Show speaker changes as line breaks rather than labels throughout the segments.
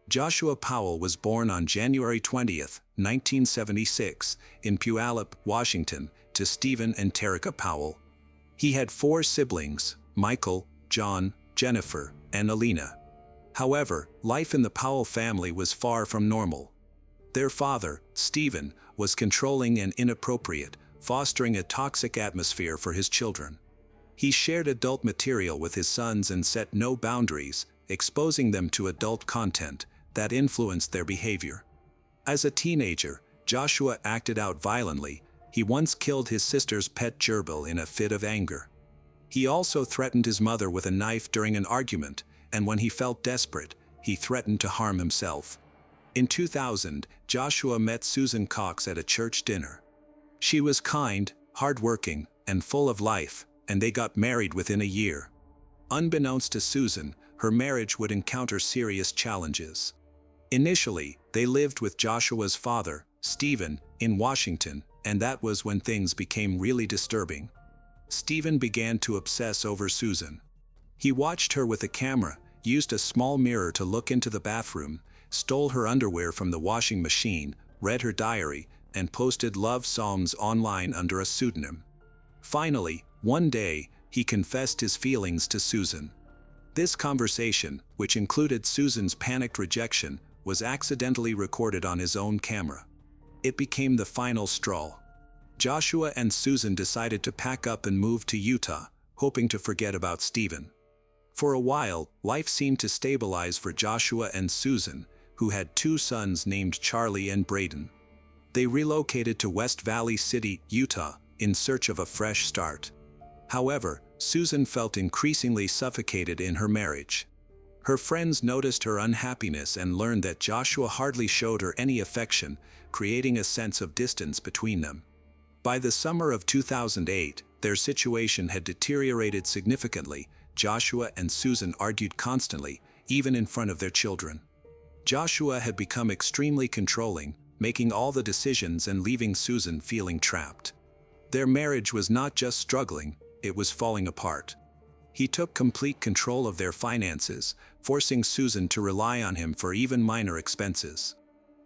Joshua Powell was born on January 20, 1976, in Puyallup, Washington, to Stephen and Terica Powell. He had 4 siblings: Michael, John, Jennifer, and Alina. However, life in the Powell family was far from normal. Their father, Stephen, was controlling and inappropriate, fostering a toxic atmosphere for his children. He shared adult material with his sons and set no boundaries, exposing them to adult content that influenced their behavior. As a teenager, Joshua acted out violently. He once killed his sister's pet gerbil in a fit of anger. He also threatened his mother with a knife during an argument, and when he felt desperate, he threatened to harm himself. In 2000, Joshua met Susan Cox at a church dinner. She was kind, hardworking, and full of life, and they got married within a year. Unbeknownst to Susan, her marriage would encounter serious challenges. Initially, they lived with Joshua's father, Stephen, in Washington, and that was when things became really disturbing. Stephen began to obsess over Susan. He watched her with a camera, used a small mirror to look into the bathroom, stole her underwear from the washing machine, read her diary, and posted love songs online under a pseudonym. Finally, one day, he confessed his feelings to Susan. This conversation, which included Susan's panicked rejection, was accidentally recorded on his own camera. It became the final straw. Joshua and Susan decided to pack up and move to Utah, hoping to forget about Stephen. For a while, life seemed to stabilize for Joshua and Susan, who had 2 sons named Charlie and Braden. They relocated to West Valley City, Utah, in search of a fresh start. However, Susan felt increasingly suffocated in her marriage. Her friends noticed her unhappiness and learned that Joshua hardly showed her any affection, creating a sense of distance between them. By the summer of 2008, their situation had deteriorated significantly. Joshua and Susan argued constantly, even in front of their children. Joshua had become extremely controlling, making all the decisions and leaving Susan feeling trapped. Their marriage was not just struggling, it was falling apart. He took complete control of their finances, forcing Susan to rely on him for even minor expenses.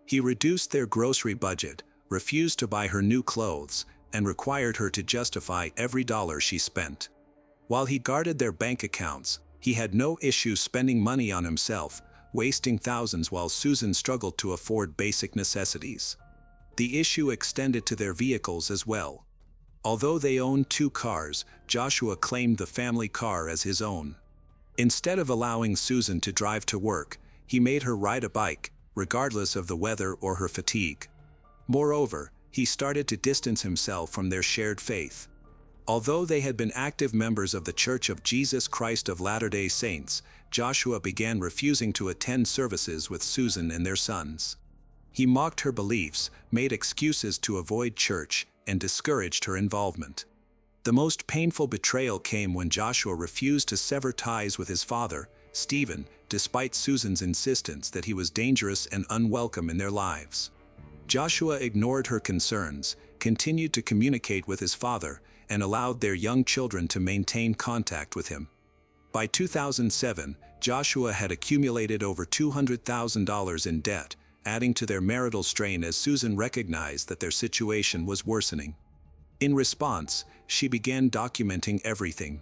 He reduced their grocery budget, refused to buy her new clothes, and required her to justify every dollar she spent. While he guarded their bank accounts, he had no issue spending money on himself, wasting thousands while Susan struggled to afford basic necessities. The issue extended to their vehicles as well. Although they owned 2 cars, Joshua claimed the family car as his own. Instead of allowing Susan to drive to work, he made her ride a bike, regardless of the weather or her fatigue. Moreover, he started to distance himself from their shared faith. Although they had been active members of the Church of Jesus Christ of Latter-day Saints, Joshua began refusing to attend services with Susan and their sons. He mocked her beliefs, made excuses to avoid church, and discouraged her involvement. The most painful betrayal came when Joshua refused to sever ties with his father, Stephen, despite Susan's insistence that he was dangerous and unwelcome in their lives. Joshua ignored her concerns, continued to communicate with his father, and allowed their young children to maintain contact with him. By 2007, Joshua had accumulated over $200,000 in debt, adding to their marital strain as Susan recognized that their situation was worsening. In response, she began documenting everything.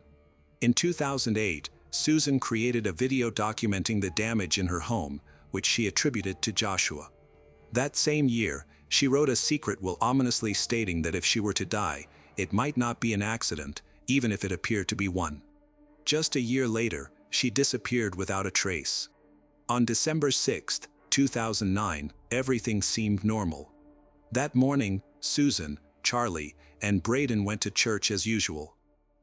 In 2008, Susan created a video documenting the damage in her home, which she attributed to Joshua. That same year, she wrote a secret will ominously stating that if she were to die, it might not be an accident, even if it appeared to be one. Just a year later, she disappeared without a trace. On December 6, 2009, everything seemed normal. That morning, Susan, Charlie, and Braden went to church as usual.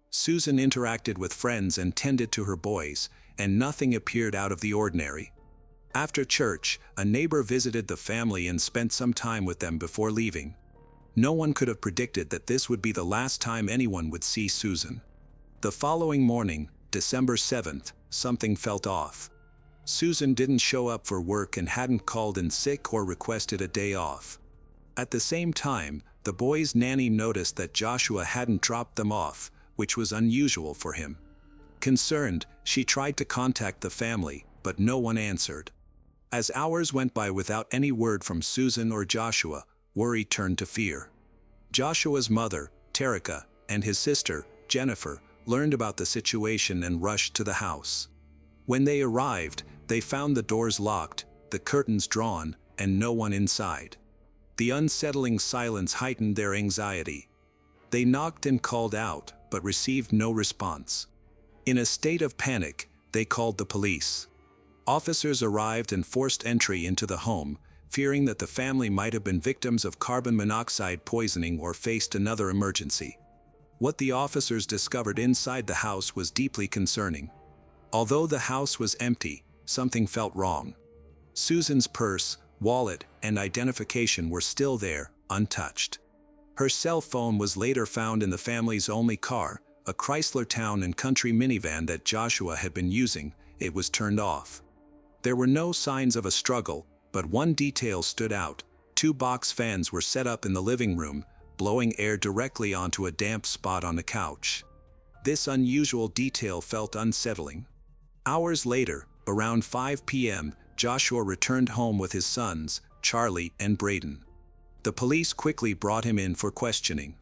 Susan interacted with friends and tended to her boys, and nothing appeared out of the ordinary. After church, a neighbor visited the family and spent some time with them before leaving. No one could have predicted that this would be the last time anyone would see Susan. The following morning, December 7th, something felt off. Susan didn't show up for work and hadn't called in sick or requested a day off. At the same time, the boys' nanny noticed that Joshua hadn't dropped them off, which was unusual for him. Concerned, she tried to contact the family, but no one answered. As hours went by without any word from Susan or Joshua, worry turned to fear. Joshua's mother, Terica, and his sister, Jennifer, learned about the situation and rushed to the house. When they arrived, they found the doors locked, the curtains drawn, and no one inside. The unsettling silence heightened their anxiety. They knocked and called out, but received no response. In a state of panic, they called the police. Officers arrived and forced entry into the home, fearing that the family might have been victims of carbon monoxide poisoning or faced another emergency. What the officers discovered inside the house was deeply concerning. Although the house was empty, something felt wrong. Susan's purse, wallet, and identification were still there, untouched. Her cell phone was later found in the family's only car, a Chrysler Town & Country minivan that Joshua had been using. It was turned off. There were no signs of a struggle, but one detail stood out. 2 box fans were set up in the living room, blowing air directly onto a damp spot on the couch. This unusual detail felt unsettling. Hours later, around 5 p.m., Joshua returned home with his sons, Charlie and Braden. The police quickly brought him in for questioning.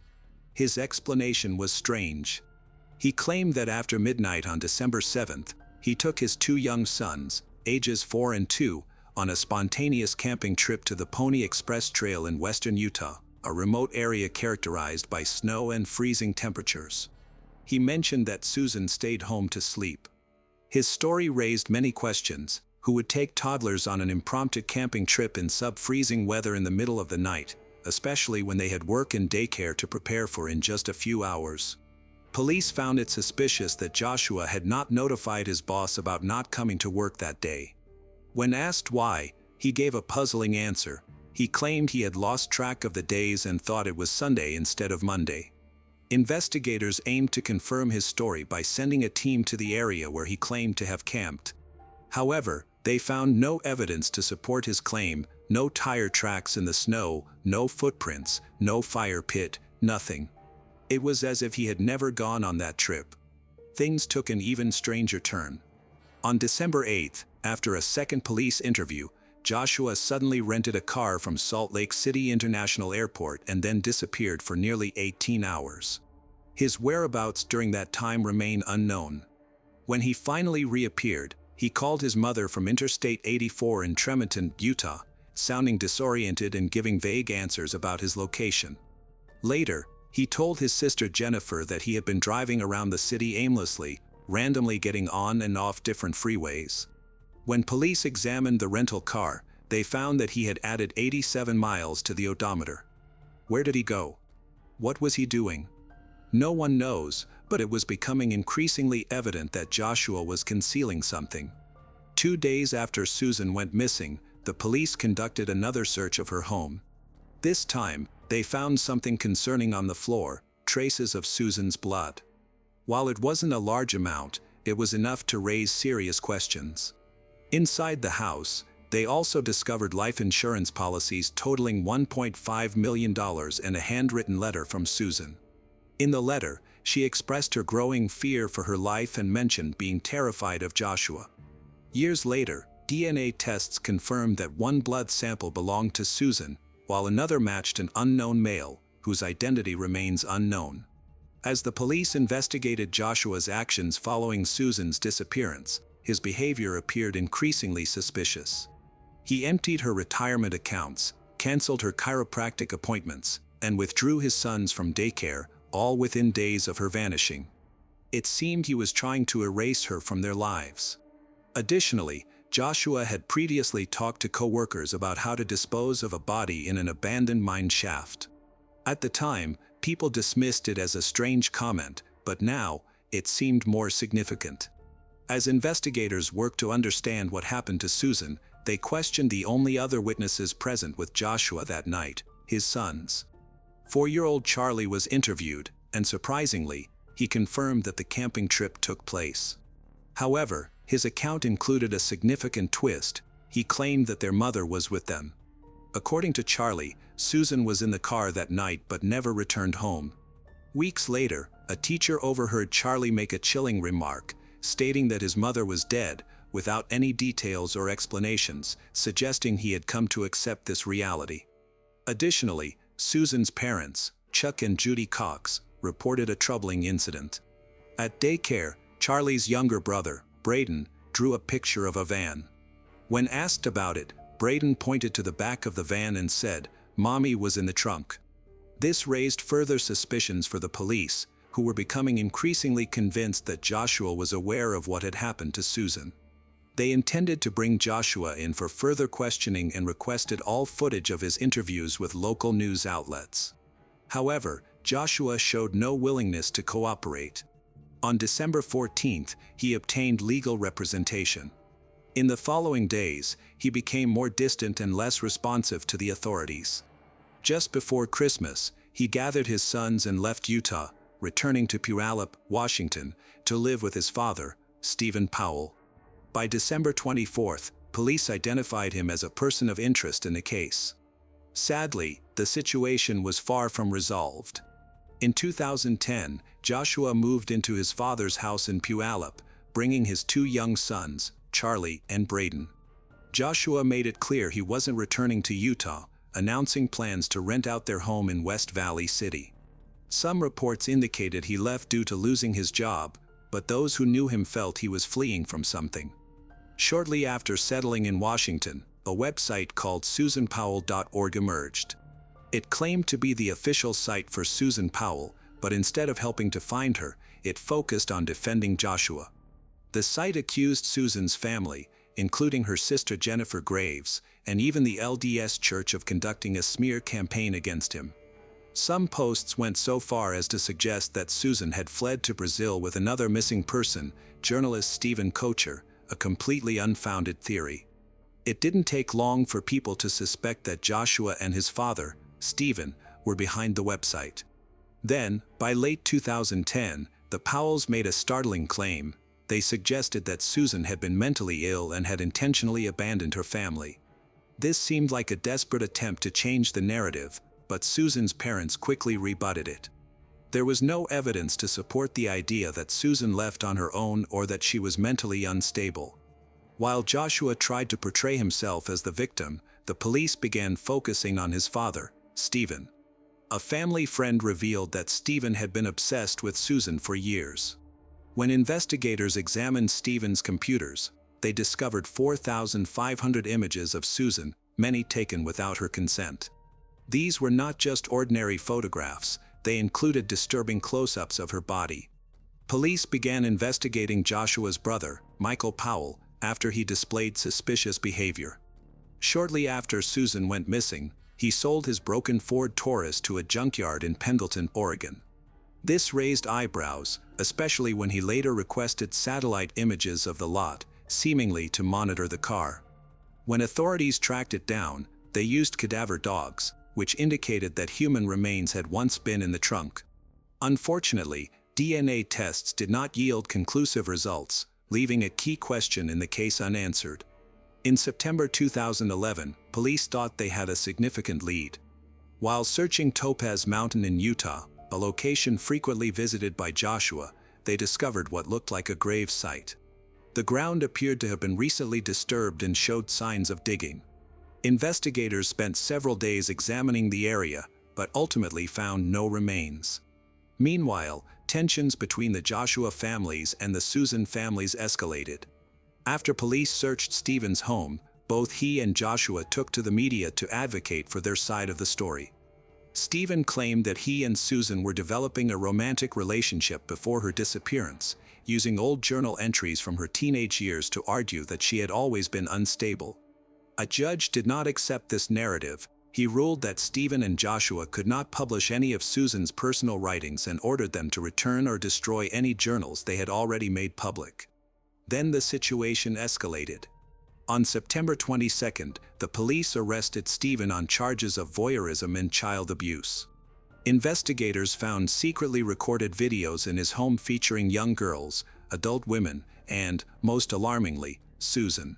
His explanation was strange. He claimed that after midnight on December 7th, he took his 2 young sons, ages 4 and 2, on a spontaneous camping trip to the Pony Express Trail in western Utah, a remote area characterized by snow and freezing temperatures. He mentioned that Susan stayed home to sleep. His story raised many questions. Who would take toddlers on an impromptu camping trip in sub-freezing weather in the middle of the night, especially when they had work and daycare to prepare for in just a few hours? Police found it suspicious that Joshua had not notified his boss about not coming to work that day. When asked why, he gave a puzzling answer. He claimed he had lost track of the days and thought it was Sunday instead of Monday. Investigators aimed to confirm his story by sending a team to the area where he claimed to have camped. However, they found no evidence to support his claim, no tire tracks in the snow, no footprints, no fire pit, nothing. It was as if he had never gone on that trip. Things took an even stranger turn. On December 8th, after a second police interview, Joshua suddenly rented a car from Salt Lake City International Airport and then disappeared for nearly 18 hours. His whereabouts during that time remain unknown. When he finally reappeared, he called his mother from Interstate 84 in Tremonton, Utah, sounding disoriented and giving vague answers about his location. Later, he told his sister Jennifer that he had been driving around the city aimlessly, randomly getting on and off different freeways. When police examined the rental car, they found that he had added 87 miles to the odometer. Where did he go? What was he doing? No one knows, but it was becoming increasingly evident that Joshua was concealing something. 2 days after Susan went missing, the police conducted another search of her home. This time, they found something concerning on the floor, traces of Susan's blood. While it wasn't a large amount, it was enough to raise serious questions. Inside the house, they also discovered life insurance policies totaling $1.5 million and a handwritten letter from Susan. In the letter, she expressed her growing fear for her life and mentioned being terrified of Joshua. Years later, DNA tests confirmed that one blood sample belonged to Susan, while another matched an unknown male, whose identity remains unknown. As the police investigated Joshua's actions following Susan's disappearance, his behavior appeared increasingly suspicious. He emptied her retirement accounts, canceled her chiropractic appointments, and withdrew his sons from daycare, all within days of her vanishing. It seemed he was trying to erase her from their lives. Additionally, Joshua had previously talked to co-workers about how to dispose of a body in an abandoned mine shaft. At the time, people dismissed it as a strange comment, but now, it seemed more significant. As investigators worked to understand what happened to Susan, they questioned the only other witnesses present with Joshua that night, his sons. 4-year-old Charlie was interviewed, and surprisingly, he confirmed that the camping trip took place. However, his account included a significant twist. He claimed that their mother was with them. According to Charlie, Susan was in the car that night but never returned home. Weeks later, a teacher overheard Charlie make a chilling remark, stating that his mother was dead, without any details or explanations, suggesting he had come to accept this reality. Additionally, Susan's parents, Chuck and Judy Cox, reported a troubling incident. At daycare, Charlie's younger brother, Braden, drew a picture of a van. When asked about it, Braden pointed to the back of the van and said, "Mommy was in the trunk." This raised further suspicions for the police, who were becoming increasingly convinced that Joshua was aware of what had happened to Susan. They intended to bring Joshua in for further questioning and requested all footage of his interviews with local news outlets. However, Joshua showed no willingness to cooperate. On December 14th, he obtained legal representation. In the following days, he became more distant and less responsive to the authorities. Just before Christmas, he gathered his sons and left Utah, returning to Puyallup, Washington, to live with his father, Stephen Powell. By December 24th, police identified him as a person of interest in the case. Sadly, the situation was far from resolved. In 2010, Joshua moved into his father's house in Puyallup, bringing his two young sons, Charlie and Braden. Joshua made it clear he wasn't returning to Utah, announcing plans to rent out their home in West Valley City. Some reports indicated he left due to losing his job, but those who knew him felt he was fleeing from something. Shortly after settling in Washington, a website called SusanPowell.org emerged. It claimed to be the official site for Susan Powell, but instead of helping to find her, it focused on defending Joshua. The site accused Susan's family, including her sister Jennifer Graves, and even the LDS Church of conducting a smear campaign against him. Some posts went so far as to suggest that Susan had fled to Brazil with another missing person, journalist Stephen Kocher, a completely unfounded theory. It didn't take long for people to suspect that Joshua and his father, Stephen, were behind the website. Then, by late 2010, the Powells made a startling claim. They suggested that Susan had been mentally ill and had intentionally abandoned her family. This seemed like a desperate attempt to change the narrative, but Susan's parents quickly rebutted it. There was no evidence to support the idea that Susan left on her own or that she was mentally unstable. While Joshua tried to portray himself as the victim, the police began focusing on his father, Stephen. A family friend revealed that Stephen had been obsessed with Susan for years. When investigators examined Stephen's computers, they discovered 4,500 images of Susan, many taken without her consent. These were not just ordinary photographs, they included disturbing close-ups of her body. Police began investigating Joshua's brother, Michael Powell, after he displayed suspicious behavior. Shortly after Susan went missing, he sold his broken Ford Taurus to a junkyard in Pendleton, Oregon. This raised eyebrows, especially when he later requested satellite images of the lot, seemingly to monitor the car. When authorities tracked it down, they used cadaver dogs, which indicated that human remains had once been in the trunk. Unfortunately, DNA tests did not yield conclusive results, leaving a key question in the case unanswered. In September 2011, police thought they had a significant lead. While searching Topaz Mountain in Utah, a location frequently visited by Joshua, they discovered what looked like a grave site. The ground appeared to have been recently disturbed and showed signs of digging. Investigators spent several days examining the area, but ultimately found no remains. Meanwhile, tensions between the Joshua families and the Susan families escalated. After police searched Stephen's home, both he and Joshua took to the media to advocate for their side of the story. Stephen claimed that he and Susan were developing a romantic relationship before her disappearance, using old journal entries from her teenage years to argue that she had always been unstable. A judge did not accept this narrative. He ruled that Stephen and Joshua could not publish any of Susan's personal writings and ordered them to return or destroy any journals they had already made public. Then the situation escalated. On September 22, the police arrested Stephen on charges of voyeurism and child abuse. Investigators found secretly recorded videos in his home featuring young girls, adult women, and, most alarmingly, Susan.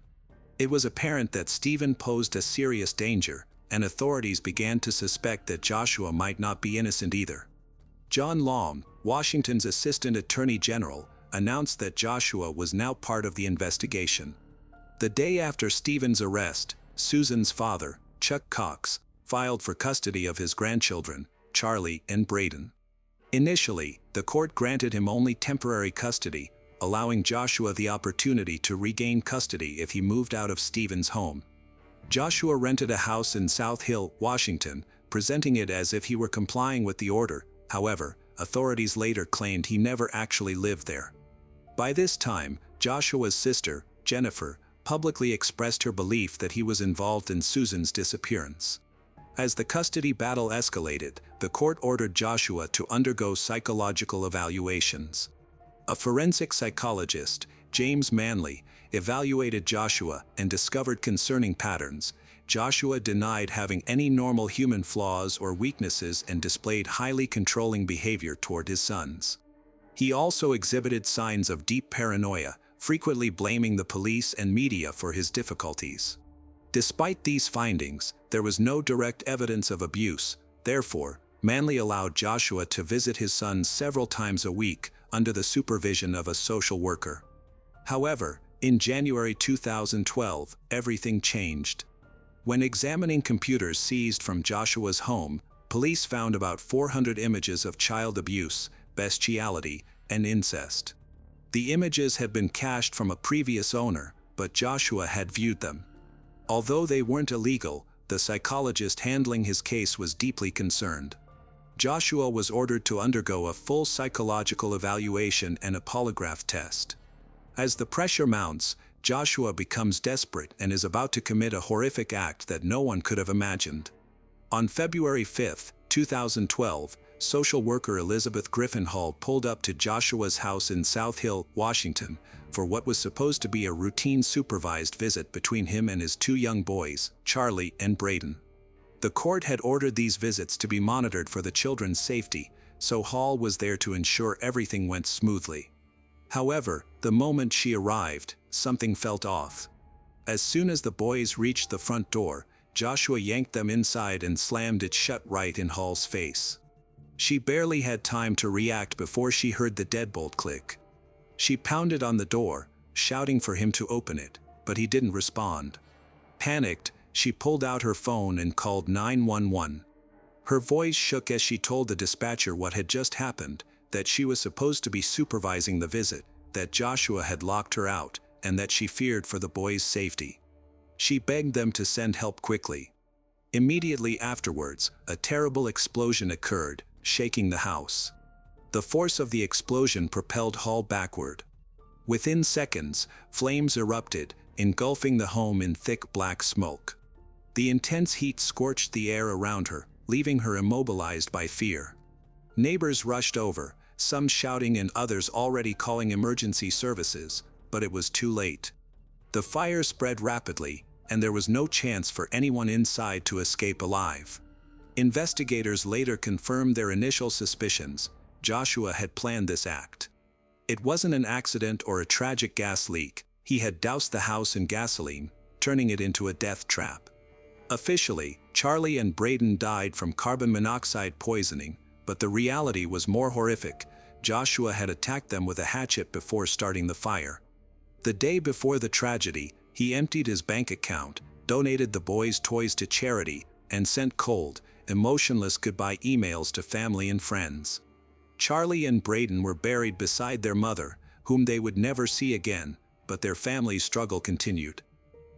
It was apparent that Stephen posed a serious danger, and authorities began to suspect that Joshua might not be innocent either. John Long, Washington's Assistant Attorney General, announced that Joshua was now part of the investigation. The day after Stephen's arrest, Susan's father, Chuck Cox, filed for custody of his grandchildren, Charlie and Braden. Initially, the court granted him only temporary custody, allowing Joshua the opportunity to regain custody if he moved out of Stephen's home. Joshua rented a house in South Hill, Washington, presenting it as if he were complying with the order. However, authorities later claimed he never actually lived there. By this time, Joshua's sister, Jennifer, publicly expressed her belief that he was involved in Susan's disappearance. As the custody battle escalated, the court ordered Joshua to undergo psychological evaluations. A forensic psychologist, James Manley, evaluated Joshua and discovered concerning patterns. Joshua denied having any normal human flaws or weaknesses and displayed highly controlling behavior toward his sons. He also exhibited signs of deep paranoia, frequently blaming the police and media for his difficulties. Despite these findings, there was no direct evidence of abuse. Therefore, Manley allowed Joshua to visit his sons several times a week under the supervision of a social worker. However, in January 2012, everything changed. When examining computers seized from Joshua's home, police found about 400 images of child abuse, bestiality, and incest. The images had been cached from a previous owner, but Joshua had viewed them. Although they weren't illegal, the psychologist handling his case was deeply concerned. Joshua was ordered to undergo a full psychological evaluation and a polygraph test. As the pressure mounts, Joshua becomes desperate and is about to commit a horrific act that no one could have imagined. On February 5, 2012, social worker Elizabeth Griffin Hall pulled up to Joshua's house in South Hill, Washington, for what was supposed to be a routine supervised visit between him and his two young boys, Charlie and Braden. The court had ordered these visits to be monitored for the children's safety, so Hall was there to ensure everything went smoothly. However, the moment she arrived, something felt off. As soon as the boys reached the front door, Joshua yanked them inside and slammed it shut right in Hall's face. She barely had time to react before she heard the deadbolt click. She pounded on the door, shouting for him to open it, but he didn't respond. Panicked, she pulled out her phone and called 911. Her voice shook as she told the dispatcher what had just happened, that she was supposed to be supervising the visit, that Joshua had locked her out, and that she feared for the boys' safety. She begged them to send help quickly. Immediately afterwards, a terrible explosion occurred, shaking the house. The force of the explosion propelled Hall backward. Within seconds, flames erupted, engulfing the home in thick black smoke. The intense heat scorched the air around her, leaving her immobilized by fear. Neighbors rushed over, some shouting and others already calling emergency services, but it was too late. The fire spread rapidly, and there was no chance for anyone inside to escape alive. Investigators later confirmed their initial suspicions. Joshua had planned this act. It wasn't an accident or a tragic gas leak. He had doused the house in gasoline, turning it into a death trap. Officially, Charlie and Braden died from carbon monoxide poisoning, but the reality was more horrific. Joshua had attacked them with a hatchet before starting the fire. The day before the tragedy, he emptied his bank account, donated the boys' toys to charity, and sent cold, emotionless goodbye emails to family and friends. Charlie and Braden were buried beside their mother, whom they would never see again, but their family's struggle continued.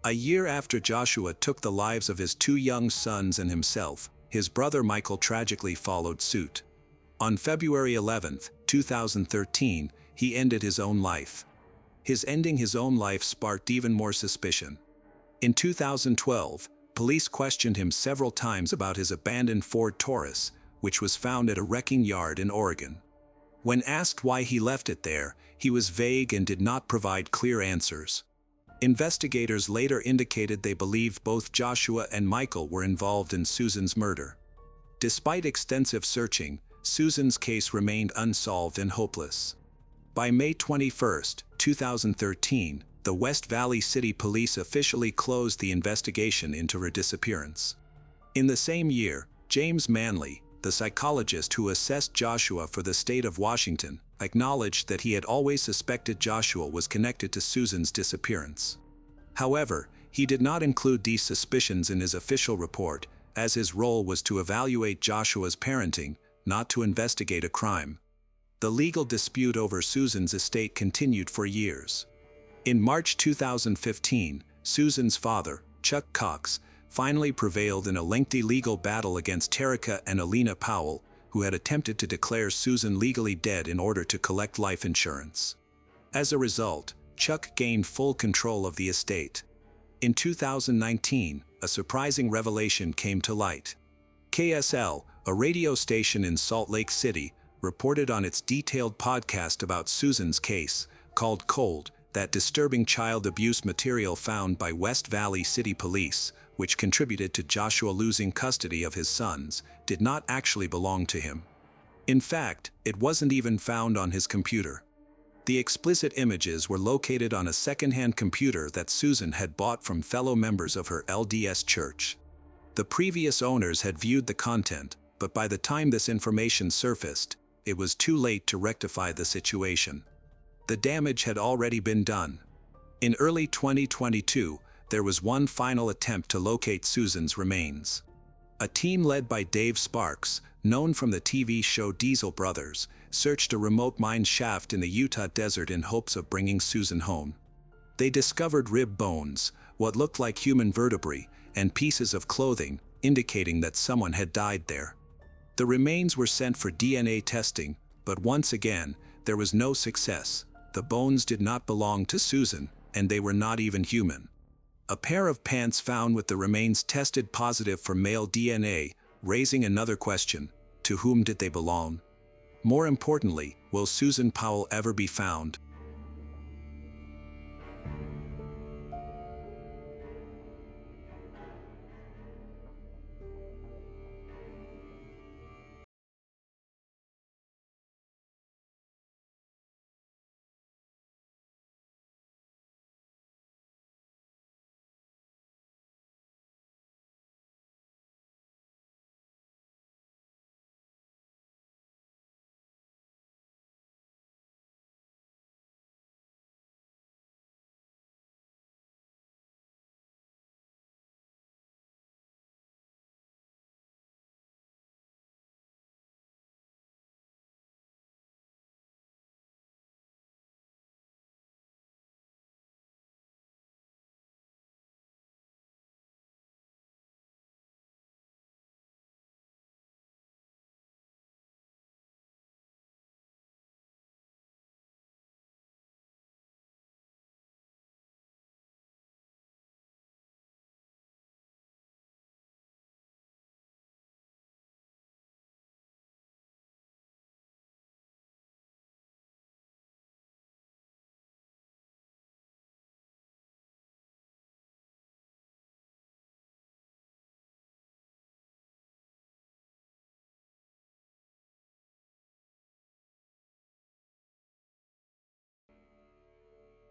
A year after Joshua took the lives of his two young sons and himself, his brother Michael tragically followed suit. On February 11, 2013, he ended his own life. His ending his own life sparked even more suspicion. In 2012, police questioned him several times about his abandoned Ford Taurus, which was found at a wrecking yard in Oregon. When asked why he left it there, he was vague and did not provide clear answers. Investigators later indicated they believed both Joshua and Michael were involved in Susan's murder. Despite extensive searching, Susan's case remained unsolved and hopeless. By May 21, 2013, the West Valley City Police officially closed the investigation into her disappearance. In the same year, James Manley, the psychologist who assessed Joshua for the state of Washington, acknowledged that he had always suspected Joshua was connected to Susan's disappearance. However, he did not include these suspicions in his official report, as his role was to evaluate Joshua's parenting, not to investigate a crime. The legal dispute over Susan's estate continued for years. In March 2015, Susan's father, Chuck Cox, finally prevailed in a lengthy legal battle against Terica and Alina Powell, who had attempted to declare Susan legally dead in order to collect life insurance. As a result, Chuck gained full control of the estate. In 2019, a surprising revelation came to light. KSL, a radio station in Salt Lake City, reported on its detailed podcast about Susan's case, called Cold, that disturbing child abuse material found by West Valley City Police, which contributed to Joshua losing custody of his sons, did not actually belong to him. In fact, it wasn't even found on his computer. The explicit images were located on a second-hand computer that Susan had bought from fellow members of her LDS church. The previous owners had viewed the content, but by the time this information surfaced, it was too late to rectify the situation. The damage had already been done. In early 2022, there was one final attempt to locate Susan's remains. A team led by Dave Sparks, known from the TV show Diesel Brothers, searched a remote mine shaft in the Utah desert in hopes of bringing Susan home. They discovered rib bones, what looked like human vertebrae, and pieces of clothing, indicating that someone had died there. The remains were sent for DNA testing, but once again, there was no success. The bones did not belong to Susan, and they were not even human. A pair of pants found with the remains tested positive for male DNA, raising another question: to whom did they belong? More importantly, will Susan Powell ever be found?